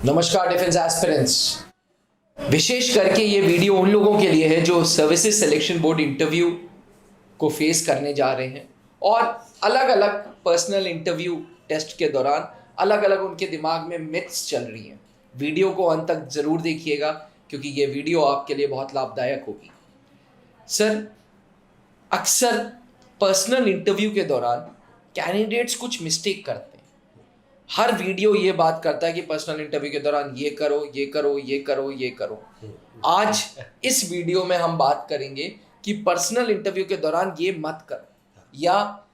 नमस्कार defence aspirants. विशेष करके ये वीडियो उन लोगों के लिए है जो सर्विसेज सिलेक्शन बोर्ड इंटरव्यू को फेस करने जा रहे हैं और अलग अलग पर्सनल इंटरव्यू टेस्ट के दौरान अलग अलग उनके दिमाग में मिथ्स चल रही हैं। वीडियो को अंत तक ज़रूर देखिएगा क्योंकि ये वीडियो आपके लिए बहुत लाभदायक होगी। सर, अक्सर पर्सनल इंटरव्यू के दौरान कैंडिडेट्स कुछ मिस्टेक करते हैं। हर वीडियो ये बात करता है कि पर्सनल इंटरव्यू के दौरान ये करो, ये करो, ये करो, ये करो। आज इस वीडियो में हम बात करेंगे कि पर्सनल इंटरव्यू के दौरान ये मत करो, या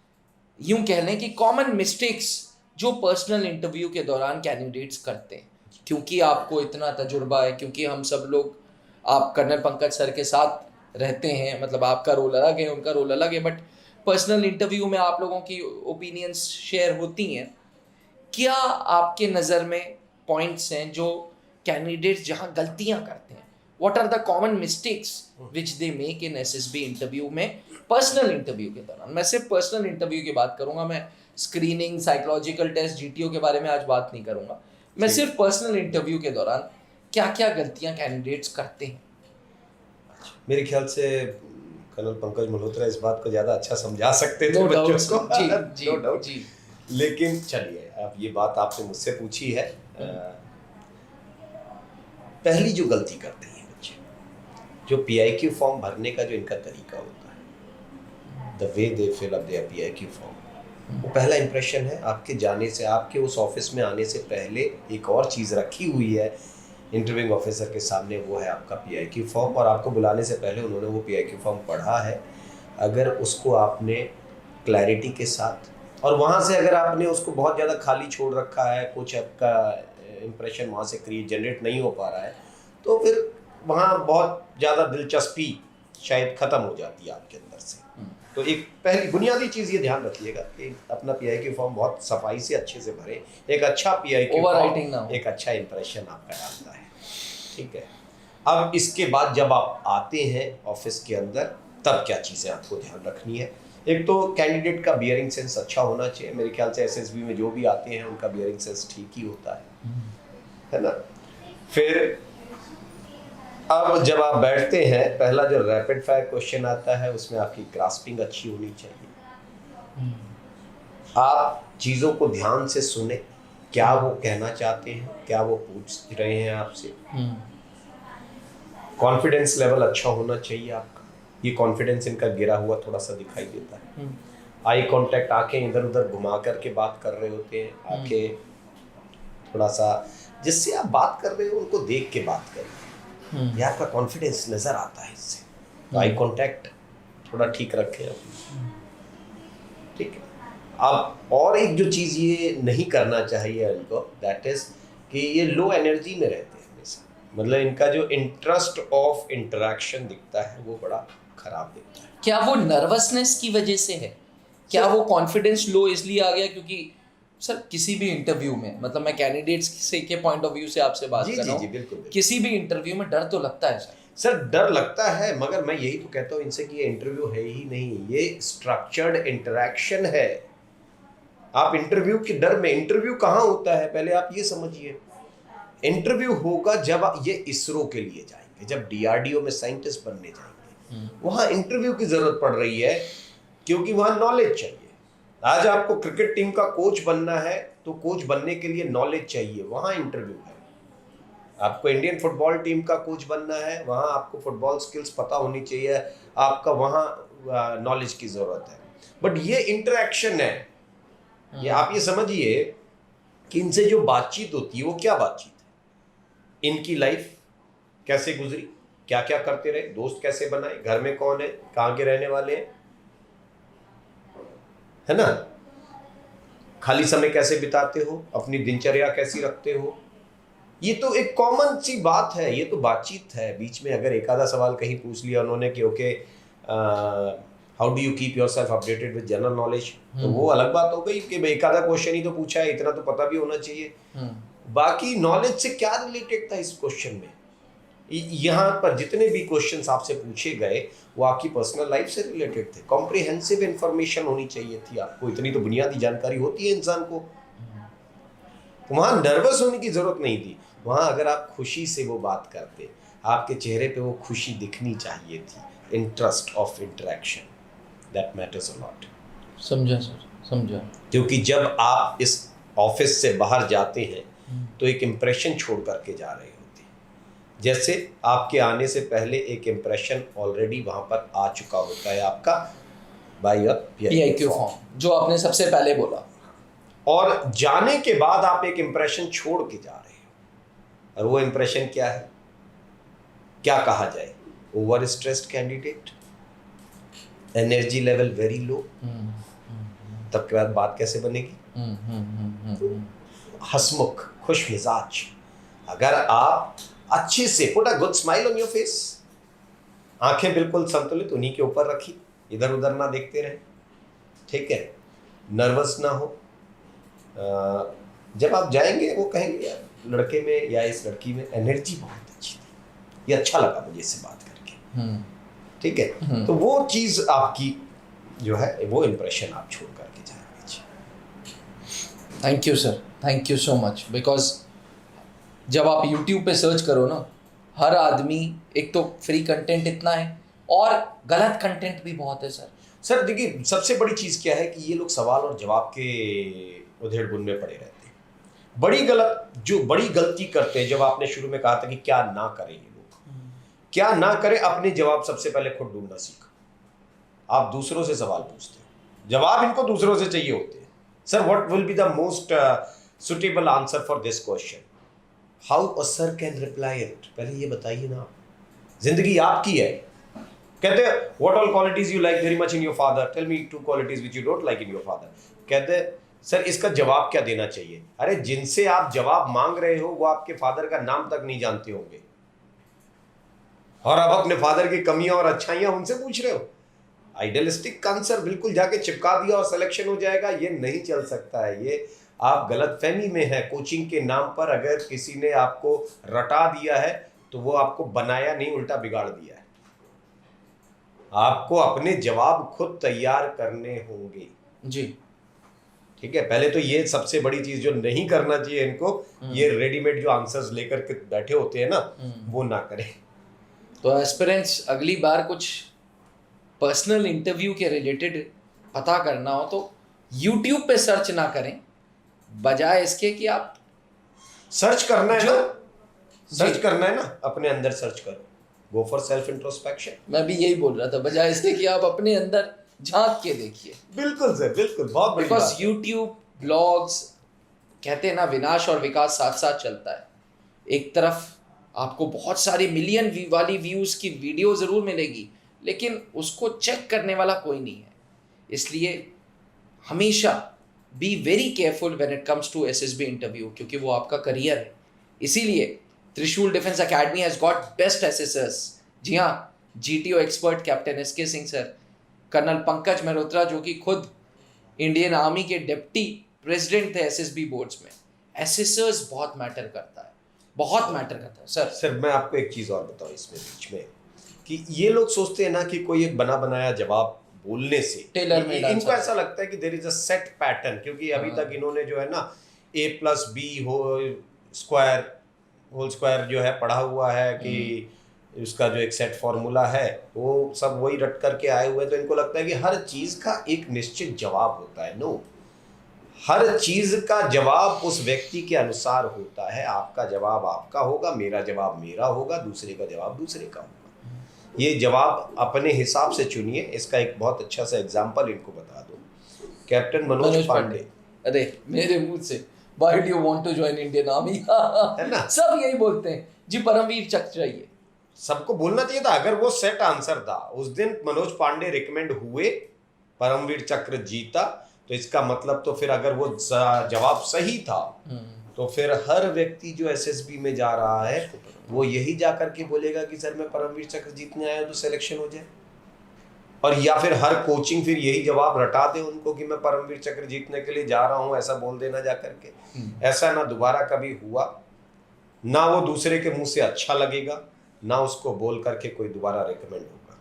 यूं कह लें कि कॉमन मिस्टेक्स जो पर्सनल इंटरव्यू के दौरान कैंडिडेट्स करते हैं। क्योंकि आपको इतना तजुर्बा है, क्योंकि हम सब लोग आप कर्नल पंकज सर के साथ रहते हैं, मतलब आपका रोल अलग है, उनका रोल अलग है, बट पर्सनल इंटरव्यू में आप लोगों की ओपिनियंस शेयर होती हैं। क्या आपके नज़र में पॉइंट्स हैं जो कैंडिडेट्स जहां गलतियां करते हैं? What are the common mistakes which they make in SSB interview में, पर्सनल इंटरव्यू के दौरान? मैं सिर्फ पर्सनल इंटरव्यू की बात करूंगा, मैं स्क्रीनिंग, साइकोलॉजिकल टेस्ट, जीटीओ के बारे में आज बात नहीं करूंगा। मैं सिर्फ पर्सनल इंटरव्यू के दौरान क्या क्या गलतियां कैंडिडेट्स करते हैं। मेरे ख्याल से कर्नल पंकज मल्होत्रा इस बात को ज़्यादा अच्छा समझा सकते थे बच्चों को। जी जी जी। लेकिन चलिए, अब ये बात आपने मुझसे पूछी है। पहली जो गलती करते हैं बच्चे, जो पीआईक्यू फॉर्म भरने का जो इनका तरीका होता है, the way they fill up their PIQ form, वो पहला इंप्रेशन है। आपके जाने से, आपके उस ऑफिस में आने से पहले एक और चीज़ रखी हुई है इंटरव्यूइंग ऑफिसर के सामने, वो है आपका पीआईक्यू फॉर्म। और आपको बुलाने से पहले उन्होंने वो पीआईक्यू फॉर्म पढ़ा है। अगर उसको आपने क्लैरिटी के साथ, और वहाँ से अगर आपने उसको बहुत ज़्यादा खाली छोड़ रखा है, कुछ आपका इंप्रेशन वहाँ से जनरेट नहीं हो पा रहा है, तो फिर वहाँ बहुत ज़्यादा दिलचस्पी शायद ख़त्म हो जाती है आपके अंदर से। तो एक पहली बुनियादी चीज़ ये ध्यान रखिएगा कि अपना पीआईक्यू फॉर्म बहुत सफाई से अच्छे से भरें। एक अच्छा पीआईक्यू फॉर्म एक अच्छा इंप्रेशन आपका डालता है, ठीक है। अब इसके बाद जब आप आते हैं ऑफिस के अंदर, तब क्या चीज़ें आपको ध्यान रखनी है? एक तो कैंडिडेट का बियरिंग सेंस अच्छा होना चाहिए। मेरे ख्याल से एसएसबी में जो भी आते हैं उनका बियरिंग सेंस ठीक ही होता है ना। फिर अब जब आप बैठते हैं, पहला जो रैपिड फायर क्वेश्चन आता है, उसमें आपकी ग्रास्पिंग अच्छी होनी चाहिए। आप चीज़ों को ध्यान से सुने, क्या वो कहना चाहते हैं, क्या वो पूछ रहे हैं आपसे। कॉन्फिडेंस लेवल अच्छा होना चाहिए आपका। ये कॉन्फिडेंस इनका गिरा हुआ थोड़ा सा दिखाई देता है। आई कांटेक्ट, आंखें इधर उधर घुमा करके बात कर रहे होते हैं, आंखें थोड़ा सा, जिससे आप बात कर रहे हो उनको देख के बात करें, ये आपका कॉन्फिडेंस नज़र आता है इससे। तो आई कांटेक्ट थोड़ा ठीक रखें, ठीक है। अब और एक जो चीज़ ये नहीं करना चाहिए इनको, दैट इज़ कि ये लो एनर्जी में रहते हैं हमेशा। मतलब इनका जो इंटरेस्ट ऑफ इंटरेक्शन दिखता है वो बड़ा खराब दिखता है। क्या वो नर्वसनेस की वजह से है? क्या वो कॉन्फिडेंस लो इसलिए आ गया? क्योंकि सर किसी भी इंटरव्यू में, मतलब मैं कैंडिडेट्स से के पॉइंट ऑफ व्यू से आपसे बात कर रहा हूँ, बिल्कुल। किसी भी इंटरव्यू में डर तो लगता है सर डर लगता है, मगर मैं यही तो कहता हूँ इनसे कि ये इंटरव्यू है ही नहीं, ये स्ट्रक्चर्ड इंटरेक्शन है। आप इंटरव्यू के डर में, इंटरव्यू कहाँ होता है पहले आप ये समझिए। इंटरव्यू होगा जब ये इसरो के लिए जाएंगे, जब डीआरडीओ में साइंटिस्ट बनने जाएंगे, वहाँ इंटरव्यू की जरूरत पड़ रही है, क्योंकि वहाँ नॉलेज चाहिए। आज आपको क्रिकेट टीम का कोच बनना है, तो कोच बनने के लिए नॉलेज चाहिए, वहाँ इंटरव्यू है। आपको इंडियन फुटबॉल टीम का कोच बनना है, वहाँ आपको फुटबॉल स्किल्स पता होनी चाहिए, आपका वहाँ नॉलेज की ज़रूरत है। बट ये इंटरेक्शन है, ये आप ये समझिए कि इनसे जो बातचीत होती है वो क्या बातचीत है, इनकी लाइफ कैसे गुजरी, क्या क्या करते रहे, दोस्त कैसे बनाए, घर में कौन है, कहाँ के रहने वाले हैं, है ना, खाली समय कैसे बिताते हो, अपनी दिनचर्या कैसी रखते हो। ये तो एक कॉमन सी बात है, ये तो बातचीत है। बीच में अगर एक आधा सवाल कहीं पूछ लिया उन्होंने कि okay how do you keep yourself updated with general knowledge, तो वो अलग बात हो गई कि एक आधा क्वेश्चन ही तो पूछा है, इतना तो पता भी होना चाहिए। बाकी नॉलेज से क्या रिलेटेड था इस क्वेश्चन में? यहाँ पर जितने भी क्वेश्चंस आपसे पूछे गए वो आपकी पर्सनल लाइफ से रिलेटेड थे। कॉम्प्रिहेंसिव इंफॉर्मेशन होनी चाहिए थी आपको, इतनी तो बुनियादी जानकारी होती है इंसान को। वहाँ नर्वस होने की जरूरत नहीं थी। वहाँ अगर आप खुशी से वो बात करते, आपके चेहरे पे वो खुशी दिखनी चाहिए थी, interest of interaction, that matters a lot. समझा सर, समझा। क्योंकि जब आप इस ऑफिस से बाहर जाते हैं तो एक इम्प्रेशन छोड़ करके जा रहे होते हैं। जैसे आपके आने से पहले एक इम्प्रेशन ऑलरेडी वहाँ पर आ चुका होता है आपका बाय योर PIQ फॉर्म, जो आपने सबसे पहले बोला। और जाने के बाद आप एक इम्प्रेशन छोड़ के जा रहे हो, और वो इम्प्रेशन क्या है, क्या कहा जाए, over stressed candidate, energy level very low. तब के बाद बात कैसे बनेगी? हंसमुख, खुश मिजाज। अगर आप अच्छे से put a good smile on your face, आंखें बिल्कुल संतुलित उन्हीं के ऊपर रखी, इधर उधर ना देखते रहे, ठीक है, नर्वस ना हो। जब आप जाएंगे वो कहेंगे यार लड़के में या इस लड़की में एनर्जी बहुत अच्छी थी, ये अच्छा लगा मुझे इससे बात करके, ठीक है। तो वो चीज़ आपकी जो है वो इम्प्रेशन आप छोड़ करके जाएंगे। Thank you sir, thank you so much. Because जब आप YouTube पे सर्च करो ना, हर आदमी, एक तो फ्री कंटेंट इतना है और गलत कंटेंट भी बहुत है सर। सर देखिए, सबसे बड़ी चीज़ क्या है कि ये लोग सवाल और जवाब के उधेड़ बुन में पड़े रहते हैं। बड़ी गलती करते हैं, जब आपने शुरू में कहा था कि क्या ना करें ये लोग, क्या ना करें, अपने जवाब सबसे पहले खुद ढूंढना सीखो। आप दूसरों से सवाल पूछते हो, जवाब इनको दूसरों से चाहिए होते हैं। Sir what will be the most suitable answer for this question, how a sir can reply it, पहले ये बताइए ना। जिंदगी आपकी है। कहते हैं what all qualities you like very much in your father, tell me 2 qualities which you don't like in your father. कहते हैं सर इसका जवाब क्या देना चाहिए? अरे जिनसे आप जवाब मांग रहे हो वो आपके फादर का नाम तक नहीं जानते होंगे, और आप अपने फादर की कमियां और अच्छाइयां उनसे पूछ रहे हो। आइडियलिस्टिक आंसर बिल्कुल जाके चिपका दिया और सिलेक्शन हो जाएगा, ये नहीं चल सकता है। ये आप गलतफहमी में है। कोचिंग के नाम पर अगर किसी ने आपको रटा दिया है तो वो आपको बनाया नहीं, उल्टा बिगाड़ दिया है। आपको अपने जवाब खुद तैयार करने होंगे जी, ठीक है। पहले तो ये सबसे बड़ी चीज जो नहीं करना चाहिए इनको, ये रेडीमेड जो आंसर्स लेकर के बैठे होते हैं ना, वो ना करें। तो एस्पिरेंट्स अगली बार कुछ पर्सनल इंटरव्यू के रिलेटेड पता करना हो तो YouTube पे सर्च ना करें, बजाय इसके कि आप सर्च करना है जो ना, सर्च करना है ना, अपने अंदर सर्च करो, गो फॉर सेल्फ इंट्रोस्पेक्शन। मैं भी यही बोल रहा था, बजाय इसके कि आप अपने अंदर झांक के देखिए। बिल्कुल सर, बिल्कुल, बहुत बड़ी बात। बिकॉज यूट्यूब ब्लॉग्स, कहते हैं ना विनाश और विकास साथ साथ चलता है। एक तरफ आपको बहुत सारी मिलियन वाली व्यूज की वीडियो जरूर मिलेगी, लेकिन उसको चेक करने वाला कोई नहीं है। इसलिए हमेशा be very careful when it comes to SSB interview, क्योंकि वो आपका करियर है। इसीलिए Trishul defence academy has got best assessors. जी हाँ, GTO expert captain SK Singh sir, colonel Pankaj Mehrotra जो कि खुद इंडियन आर्मी के डिप्टी प्रेसिडेंट थे SSB बोर्ड्स में। एसेसर्स बहुत मैटर करता है, बहुत मैटर करता है सर। सर मैं आपको एक चीज़ और बताऊँ इसमें बीच में, कि ये लोग सोचते हैं ना कि कोई एक बना बनाया जवाब बोलने से टेलर मेड इनको ऐसा लगता है कि there is a set pattern, क्योंकि अभी तक इन्होंने जो है ना A+B होल स्क्वायर जो है पढ़ा हुआ है कि उसका जो एक सेट फॉर्मूला है वो सब वही रट करके आए हुए, तो इनको लगता है कि हर चीज़ का एक निश्चित जवाब होता है। नो, हर चीज़ का जवाब उस व्यक्ति के अनुसार होता है। आपका जवाब आपका होगा, मेरा जवाब मेरा होगा, दूसरे का जवाब दूसरे का होगा। ये जवाब अपने हिसाब से चुनिए। इसका एक बहुत अच्छा सा एग्जाम्पल इनको बता दो। कैप्टन मनोज पांडे, अरे मेरे मुंह से Why do you want to join Indian Army? है ना, सब यही बोलते हैं जी, परमवीर चक्र चाहिए। सबको बोलना चाहिए था। अगर वो सेट आंसर था, उस दिन मनोज पांडे रिकमेंड हुए, परमवीर चक्र जीता, तो इसका मतलब तो फिर अगर वो जवाब सही था तो फिर हर व्यक्ति जो SSB में जा रहा है वो यही जा करके बोलेगा कि सर मैं परमवीर चक्र जीतने आया तो सिलेक्शन हो जाए। और या फिर हर कोचिंग फिर यही जवाब रटा दे उनको कि मैं परमवीर चक्र जीतने के लिए जा रहा हूं, ऐसा बोल देना जा करके। ऐसा ना दोबारा कभी हुआ, ना वो दूसरे के मुंह से अच्छा लगेगा, ना उसको बोल करके कोई दोबारा रिकमेंड होगा।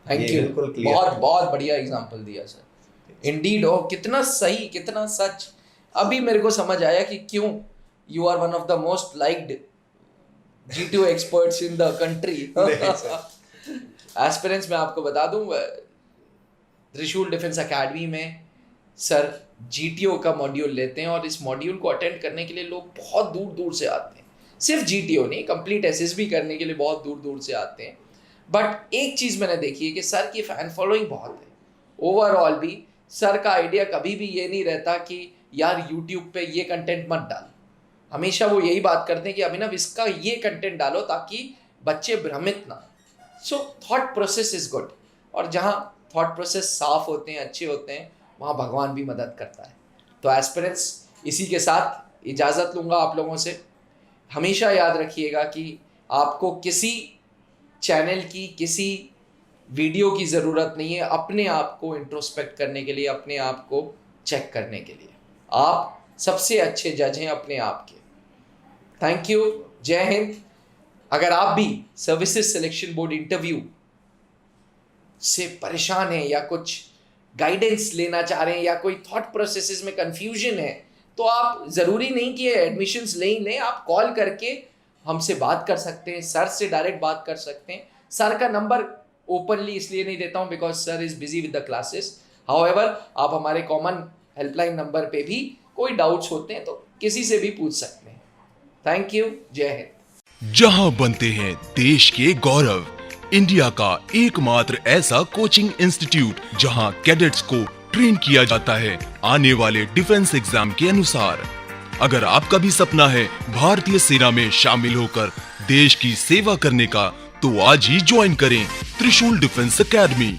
थैंक यू, बहुत बहुत बढ़िया एग्जांपल दिया सर। इंडीड, और कितना सही, कितना सच। अभी मेरे को समझ आया कि क्यों you are one of the most liked G2 experts in the country. Aspirants मैं आपको बता दूं, त्रिशूल डिफेंस एकेडमी में सर GTO का मॉड्यूल लेते हैं और इस मॉड्यूल को अटेंड करने के लिए लोग बहुत दूर दूर से आते हैं. सिर्फ GTO नहीं, कंप्लीट SSB करने के लिए बहुत दूर दूर से आते हैं. बट एक चीज़ मैंने देखी है कि सर की फ़ैन फॉलोइंग बहुत है. ओवरऑल भी सर का आइडिया कभी भी ये नहीं रहता कि यार यूट्यूब पे ये कंटेंट मत डाल. हमेशा वो यही बात करते हैं कि अभिनव इसका ये कंटेंट डालो ताकि बच्चे भ्रमित ना. So thought process is good. और जहाँ थॉट प्रोसेस साफ होते हैं, अच्छे होते हैं, वहाँ भगवान भी मदद करता है. तो एस्पिरेंट्स, इसी के साथ इजाज़त लूँगा आप लोगों से. हमेशा याद रखिएगा कि आपको किसी चैनल की, किसी वीडियो की ज़रूरत नहीं है अपने आप को इंट्रोस्पेक्ट करने के लिए, अपने आप को चेक करने के लिए. आप सबसे अच्छे जज हैं अपने आप के. Thank you. जय हिंद. अगर आप भी सर्विसेज सिलेक्शन बोर्ड इंटरव्यू से परेशान हैं या कुछ गाइडेंस लेना चाह रहे हैं या कोई थॉट प्रोसेसेस में कंफ्यूजन है, तो आप ज़रूरी नहीं कि एडमिशन्स ले ही लें. आप कॉल करके हमसे बात कर सकते हैं, सर से डायरेक्ट बात कर सकते हैं. सर का नंबर ओपनली इसलिए नहीं देता हूँ because sir is busy with the classes. However आप हमारे कॉमन हेल्पलाइन नंबर पे भी कोई डाउट्स होते हैं तो किसी से भी पूछ सकते हैं. Thank you. जय हिंद. जहां बनते हैं देश के गौरव, इंडिया का एकमात्र ऐसा कोचिंग इंस्टीट्यूट जहां कैडेट्स को ट्रेन किया जाता है आने वाले डिफेंस एग्जाम के अनुसार. अगर आपका भी सपना है भारतीय सेना में शामिल होकर देश की सेवा करने का, तो आज ही ज्वाइन करें त्रिशूल डिफेंस एकेडमी.